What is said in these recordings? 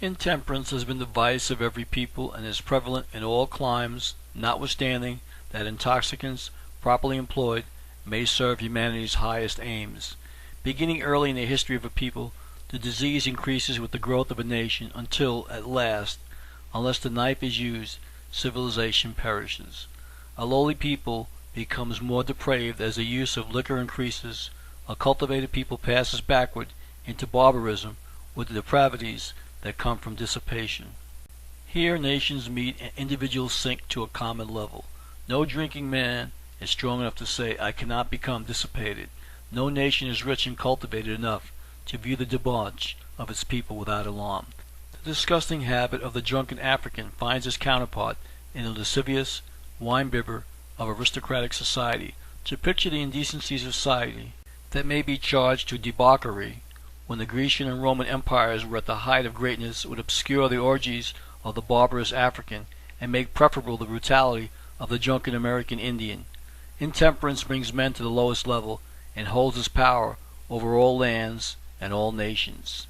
Intemperance has been the vice of every people and is prevalent in all climes, notwithstanding that intoxicants, properly employed, may serve humanity's highest aims. Beginning early in the history of a people, the disease increases with the growth of a nation until, at last, unless the knife is used, civilization perishes. A lowly people becomes more depraved as the use of liquor increases. A cultivated people passes backward into barbarism with the depravities that come from dissipation. Here nations meet and individuals sink to a common level. No drinking man is strong enough to say, "I cannot become dissipated." No nation is rich and cultivated enough to view the debauch of its people without alarm. The disgusting habit of the drunken African finds its counterpart in the lascivious wine-bibber of aristocratic society. To picture the indecencies of society that may be charged to debauchery when the Grecian and Roman empires were at the height of greatness would obscure the orgies of the barbarous African and make preferable the brutality of the drunken American Indian. Intemperance brings men to the lowest level and holds its power over all lands and all nations.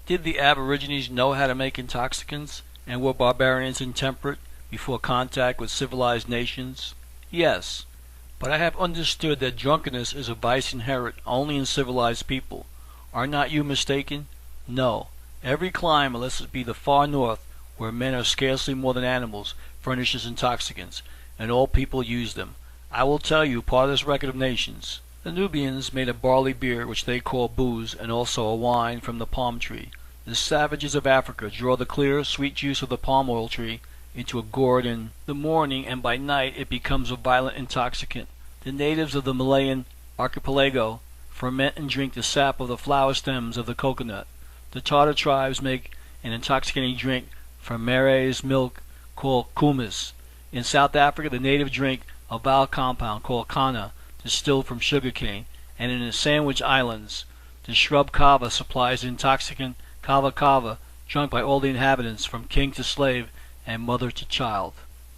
Did the aborigines know how to make intoxicants, and were barbarians intemperate before contact with civilized nations? Yes, but I have understood that drunkenness is a vice inherent only in civilized people. Are not you mistaken? No. Every clime, unless it be the far north, where men are scarcely more than animals, furnishes intoxicants, and all people use them. I will tell you part of this record of nations. The Nubians made a barley beer which they call booze, and also a wine from the palm tree. The savages of Africa draw the clear, sweet juice of the palm oil tree into a gourd in the morning, and by night it becomes a violent intoxicant. The natives of the Malayan archipelago ferment and drink the sap of the flower stems of the coconut. The Tartar tribes make an intoxicating drink from maize milk called kumis. In South Africa, the native drink a vile compound called kana, distilled from sugarcane, and in the Sandwich Islands, the shrub kava supplies the intoxicant kava kava, drunk by all the inhabitants, from king to slave and mother to child.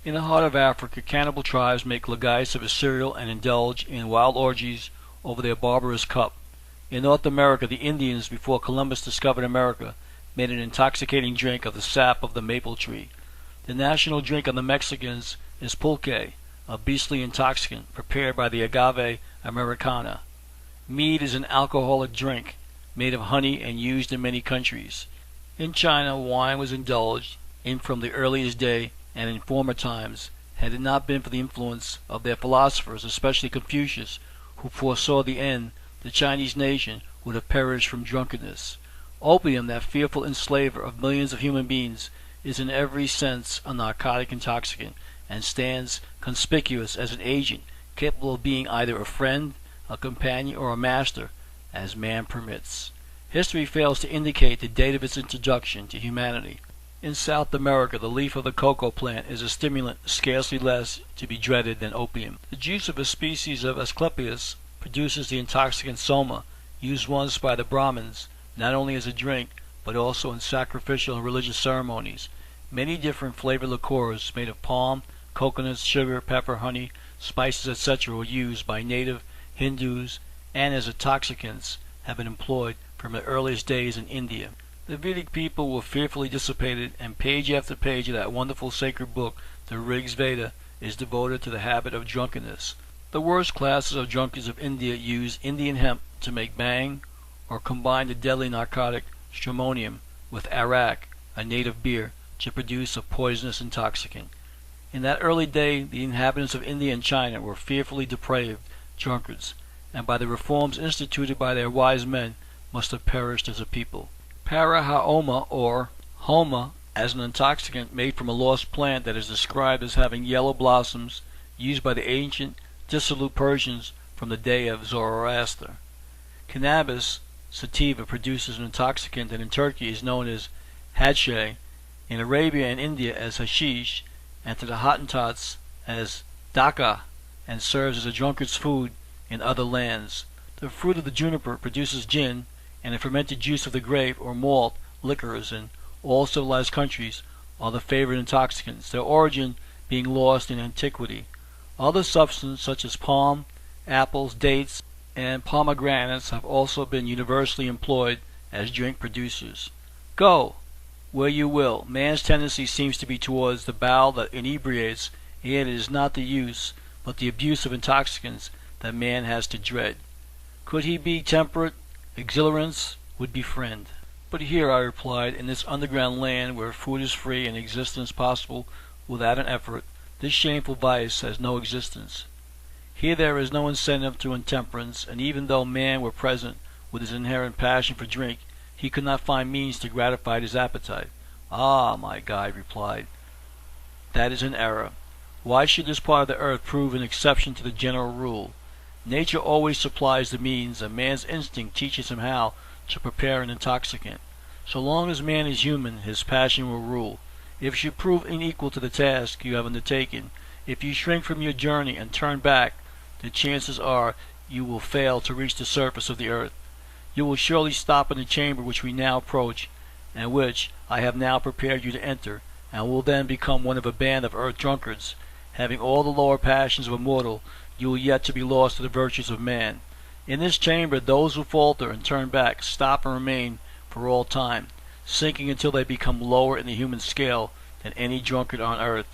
In the heart of Africa, cannibal tribes make lagais of a cereal and indulge in wild orgies over their barbarous cup. In North America, the Indians, before Columbus discovered America, made an intoxicating drink of the sap of the maple tree. The national drink of the Mexicans is pulque, a beastly intoxicant prepared by the agave americana. Mead is an alcoholic drink made of honey and used in many countries. In China, wine was indulged in from the earliest day, and in former times, had it not been for the influence of their philosophers, especially Confucius, who foresaw the end, the Chinese nation would have perished from drunkenness. Opium, that fearful enslaver of millions of human beings, is in every sense a narcotic intoxicant, and stands conspicuous as an agent capable of being either a friend, a companion, or a master, as man permits. History fails to indicate the date of its introduction to humanity. In South America, the leaf of the cocoa plant is a stimulant scarcely less to be dreaded than opium. The juice of a species of Asclepias produces the intoxicant soma, used once by the Brahmins, not only as a drink, but also in sacrificial and religious ceremonies. Many different flavored liqueurs made of palm, coconuts, sugar, pepper, honey, spices, etc. were used by native Hindus, and as intoxicants have been employed from the earliest days in India. The Vedic people were fearfully dissipated, and page after page of that wonderful sacred book, the Rig Veda, is devoted to the habit of drunkenness. The worst classes of drunkards of India use Indian hemp to make bhang, or combine the deadly narcotic stramonium with arak, a native beer, to produce a poisonous intoxicant. In that early day, the inhabitants of India and China were fearfully depraved drunkards, and by the reforms instituted by their wise men must have perished as a people. Parahaoma, or homa, as an intoxicant made from a lost plant that is described as having yellow blossoms, used by the ancient dissolute Persians from the day of Zoroaster. Cannabis sativa produces an intoxicant that in Turkey is known as hadshay, in Arabia and India as hashish, and to the Hottentots as daka, and serves as a drunkard's food in other lands. The fruit of the juniper produces gin, and the fermented juice of the grape or malt liquors in all civilized countries are the favorite intoxicants, their origin being lost in antiquity. Other substances such as palm, apples, dates, and pomegranates have also been universally employed as drink producers. Go! where you will. Man's tendency seems to be towards the bowel that inebriates, and yet it is not the use, but the abuse of intoxicants that man has to dread. Could he be temperate, exhilarance would befriend. But here, I replied, in this underground land where food is free and existence possible without an effort, this shameful vice has no existence. Here there is no incentive to intemperance, and even though man were present with his inherent passion for drink, he could not find means to gratify his appetite. Ah, my guide replied, that is an error. Why should this part of the earth prove an exception to the general rule? Nature always supplies the means, and man's instinct teaches him how to prepare an intoxicant. So long as man is human, his passion will rule. If you prove unequal to the task you have undertaken, if you shrink from your journey and turn back, the chances are you will fail to reach the surface of the earth. You will surely stop in the chamber which we now approach, and which I have now prepared you to enter, and will then become one of a band of earth drunkards. Having all the lower passions of a mortal, you will yet to be lost to the virtues of man. In this chamber those who falter and turn back stop and remain for all time, sinking until they become lower in the human scale than any drunkard on earth.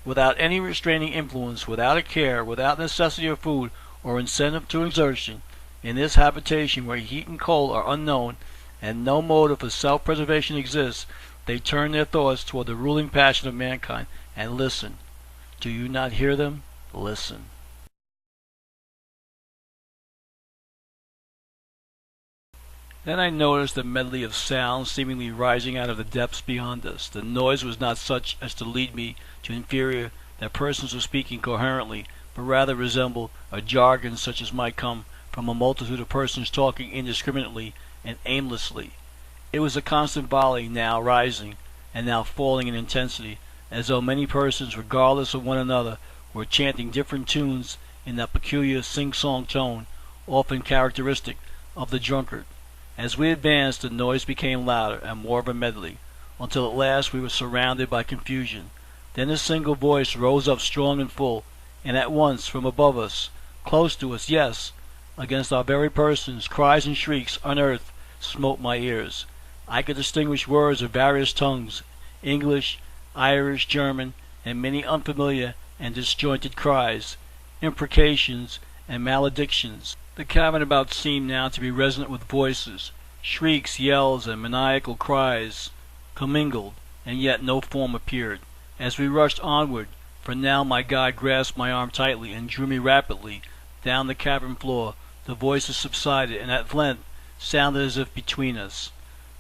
Without any restraining influence, without a care, without necessity of food or incentive to exertion, in this habitation where heat and cold are unknown and no motive for self-preservation exists, they turn their thoughts toward the ruling passion of mankind and listen. Do you not hear them? Listen. Then I noticed a medley of sounds seemingly rising out of the depths beyond us. The noise was not such as to lead me to infer that persons were speaking coherently, but rather resembled a jargon such as might come from a multitude of persons talking indiscriminately and aimlessly. It was a constant volley, now rising and now falling in intensity, as though many persons, regardless of one another, were chanting different tunes in that peculiar sing-song tone, often characteristic of the drunkard. As we advanced, the noise became louder and more of a medley, until at last we were surrounded by confusion. Then a single voice rose up strong and full, and at once, from above us, close to us, yes, against our very persons, cries and shrieks unearthed smote my ears. I could distinguish words of various tongues, English, Irish, German, and many unfamiliar and disjointed cries, imprecations, and maledictions. The cavern about seemed now to be resonant with voices, shrieks, yells, and maniacal cries commingled, and yet no form appeared. As we rushed onward, for now my guide grasped my arm tightly and drew me rapidly down the cavern floor, the voices subsided and at length sounded as if between us.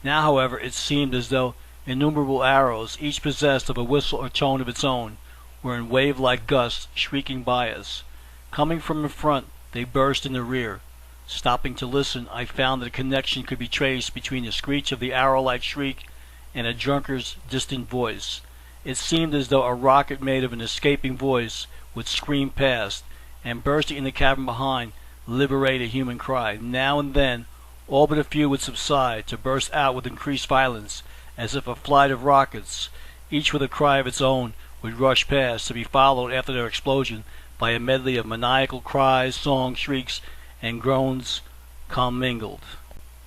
Now, however, it seemed as though innumerable arrows, each possessed of a whistle or tone of its own, were in wave-like gusts shrieking by us. Coming from in front, they burst in the rear. Stopping to listen, I found that a connection could be traced between the screech of the arrow-like shriek and a drunkard's distant voice. It seemed as though a rocket made of an escaping voice would scream past, and bursting in the cavern behind, liberate a human cry. Now and then, all but a few would subside, to burst out with increased violence, as if a flight of rockets, each with a cry of its own, would rush past, to be followed after their explosion by a medley of maniacal cries, songs, shrieks, and groans commingled.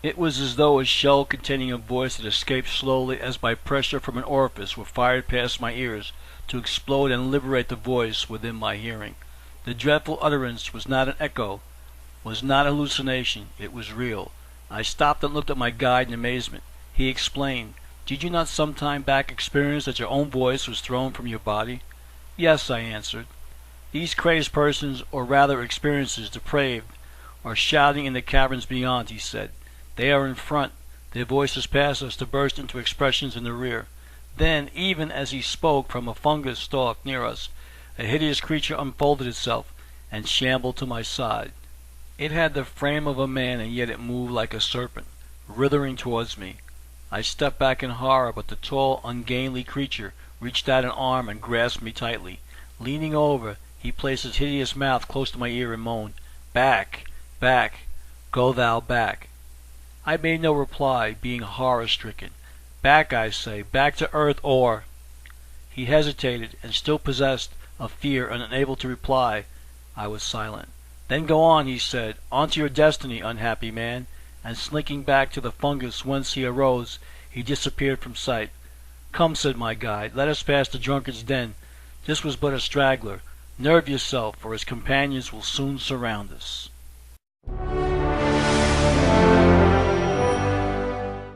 It was as though a shell containing a voice that escaped slowly as by pressure from an orifice were fired past my ears to explode and liberate the voice within my hearing. The dreadful utterance was not an echo, was not a hallucination, it was real. I stopped and looked at my guide in amazement. He explained, "Did you not some time back experience that your own voice was thrown from your body?" "Yes," I answered. "These crazed persons, or rather experiences depraved, are shouting in the caverns beyond," he said. "They are in front, their voices pass us to burst into expressions in the rear." Then, even as he spoke, from a fungus stalk near us, a hideous creature unfolded itself and shambled to my side. It had the frame of a man, and yet it moved like a serpent, writhing towards me. I stepped back in horror, but the tall, ungainly creature reached out an arm and grasped me tightly. Leaning over, he placed his hideous mouth close to my ear and moaned, "Back, back, go thou back." I made no reply, being horror-stricken. "Back, I say, back to earth, or—" He hesitated, and still possessed of fear and unable to reply. I was silent. "Then go on," he said, "on to your destiny, unhappy man," and slinking back to the fungus whence he arose, he disappeared from sight. "Come," said my guide, "let us pass the drunkard's den. This was but a straggler. Nerve yourself, for his companions will soon surround us."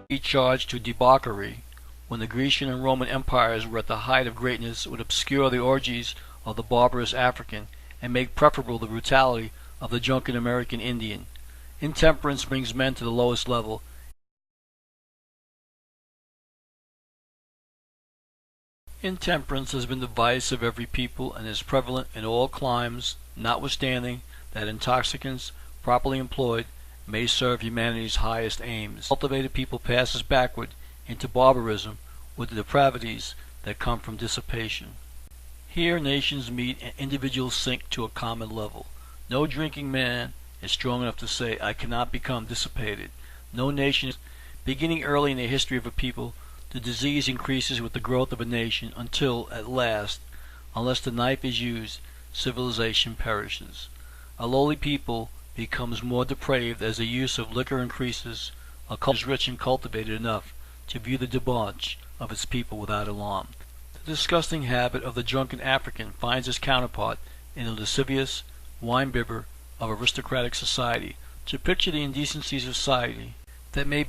He charged to debauchery, when the Grecian and Roman empires were at the height of greatness, would obscure the orgies of the barbarous African, and make preferable the brutality of the drunken American Indian. Intemperance brings men to the lowest level. Intemperance has been the vice of every people, and is prevalent in all climes, notwithstanding that intoxicants, properly employed, may serve humanity's highest aims. Cultivated people passes backward into barbarism with the depravities that come from dissipation. Here nations meet and individuals sink to a common level. No drinking man is strong enough to say, "I cannot become dissipated." No nation is. Beginning early in the history of a people, the disease increases with the growth of a nation until, at last, unless the knife is used, civilization perishes. A lowly people becomes more depraved as the use of liquor increases. A culture is rich and cultivated enough to view the debauch of its people without alarm. The disgusting habit of the drunken African finds its counterpart in the lascivious wine-bibber of aristocratic society. To picture the indecencies of society that may be